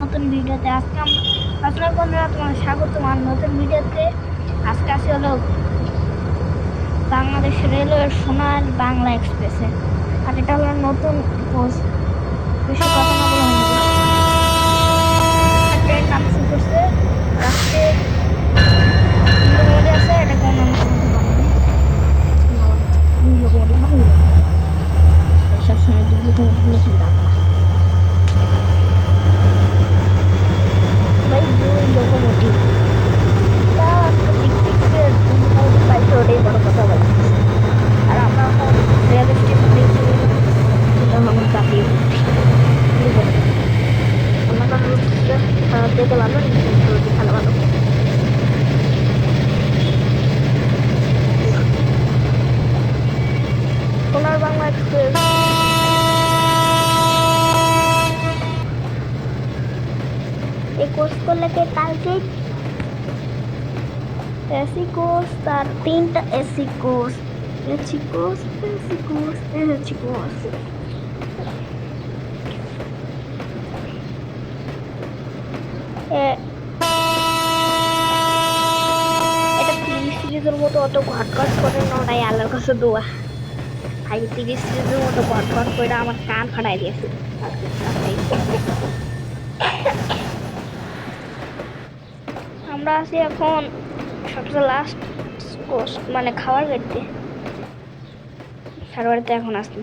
নতুন ভিডিওতে আজকে আমরা বন্ধুরা তোমাদের স্বাগত আমার নতুন ভিডিওতে। আজকে আসি হলো বাংলাদেশ রেলওয়ের সোনার বাংলা এক্সপ্রেসে, আর এটা হলো নতুন পোস্ট। বেশি কথা না বলে ট্রেন নামছে করছে রাস্তে লোকমোটি আছে, এটা কোন নাম শুনতে পারেনি লোকমোটি ভালো সবসময় লোকমোটি হলে চিন্তা করা ভাই লোকমোটি ওটাই বড় কথা ভাই। আর আমরা এখন রেল স্টেশন দেখছি, আমরা কাটিয়ে আমরা দেখতে ভালো রুটি খেলা ভালো। সোনার বাংলা এক্সপ্রেস এই কোর্স করলে কালকে এসি কোর্স তার 3টা AC course AC course AC course AC course এটা 30 সিরিজের মতো অত ঘটঘট করে না, তাই আল্লাহর কাছে দোয়া ভাই 30 সিরিজের মতো ঘটঘট করে আমার কান ফাটাই দিয়েছে। আমরা আছি এখন সবচেয়ে লাস্ট কোর্স মানে খাওয়ার গেটে সারবাড়িতে এখন আসি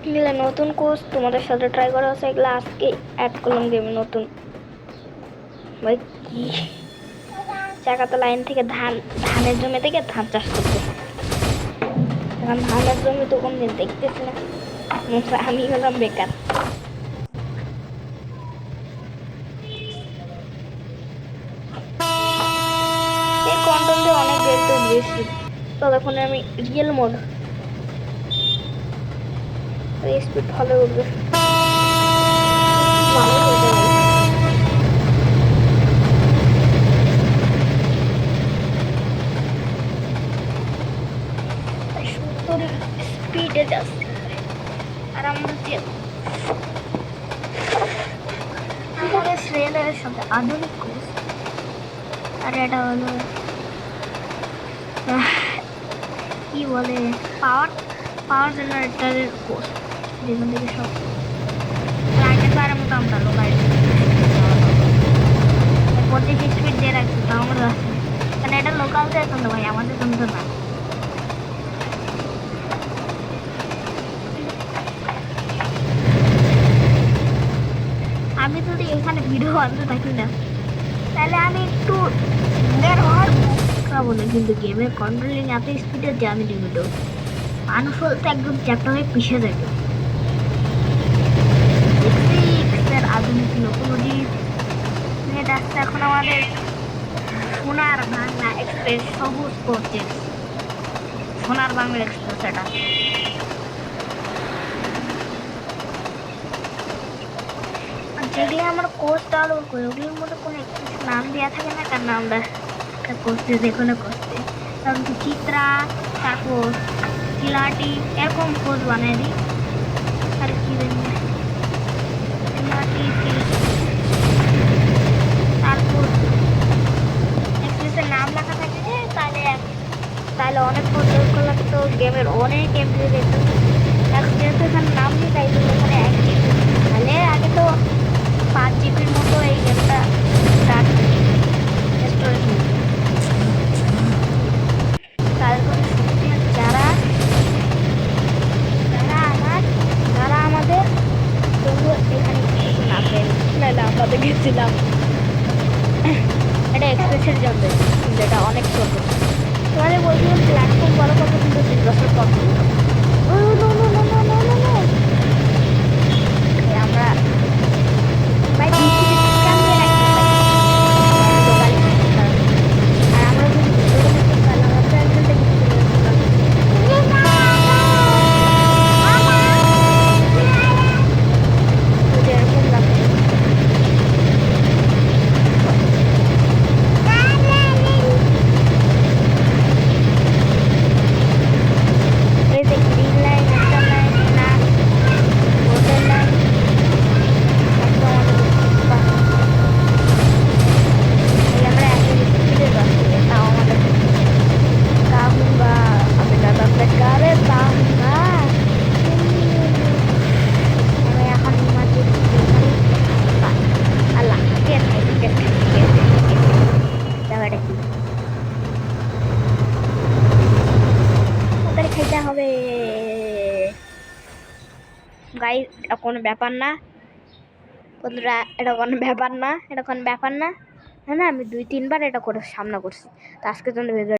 এগুলো নতুন কোর্স তোমাদের সাথে ট্রাই করা হচ্ছে, এগুলো আজকে অ্যাড করলাম গেমে নতুন। ভাই কি চাকাতে লাইন থেকে ধানের জমি থেকে ধান চাষ করতে, এখন ধানের জমি তো কোনদিন দেখতেছি না, আমি হলাম বেকার। এই কন্ট্রোল দিয়ে অনেক দেখতে বেশি, ততক্ষণ আমি রিয়েল মোড স্পিড ভালো উঠবে। স্পিডে যাচ্ছে আর আমরা রেলের সাথে আধুনিক কোর্স, আর এটা হলো কি বলে পাওয়ার জেনারেটরের কোর্স, যেখান থেকে সব লাইনের বাইরে মতো আমরা লোকাল 25 স্পিড দিয়ে রাখছি, তাও আমরা যাচ্ছি কারণ এটা লোকাল যায় তো ভাই, আমাদের জন্য না। আমি যদি এখানে ভিডিও বানতে থাকি না তাহলে আমি একটু বলে, কিন্তু গেমের কন্ট্রোলিং এত স্পিডে যে আমি ভিডিও মানুষ বলতে একদম চ্যাপ্টার হয়ে পিছিয়ে যাবে। আধুনিক লোকোমোটিভ এটা আসছে এখন আমাদের সোনার বাংলা এক্সপ্রেস সবুজ করছে, সোনার বাংলা এক্সপ্রেস এটা যেগুলি আমার কোর্স ডাউনলোড করি ওগুলির মধ্যে কোনো নাম দেওয়া থাকে না, কারণ আমরা করতে যে কোনো করতে কারণ কি চিত্রা তারপর চিলাটি এরকম কোর্স বানিয়ে দিই। আর কি তারপর এক্সপ্রেসের নাম লেখা থাকে তাহলে অনেক কোর্স দরকার লাগতো, গেমের অনেক এমপি যেত, যেহেতু এখানে নাম নেই তাই জন্য এখানে 1 জিবি, তাহলে আগে তো 5 জিবির মতো এই গেমটা স্টার্ট স্টোরেজ যারা আমাদের এখানে আমাদের গেছিলাম এটা এক্সপ্রেসের জন্য, যেটা অনেক ছোট তোমাদের বলছিলাম প্ল্যাটফর্ম বড় কথা, কিন্তু 3 বছর পর আমরা গ্রিন লাইন একটা লাইন গাইস এটা কোনো ব্যাপার না বন্ধুরা, এটা কোনো ব্যাপার না, এটা কোনো ব্যাপার না। হ্যাঁ না, আমি 2-3 বার এটা করে সামনা করছি। তো আজকের জন্য ভিডিও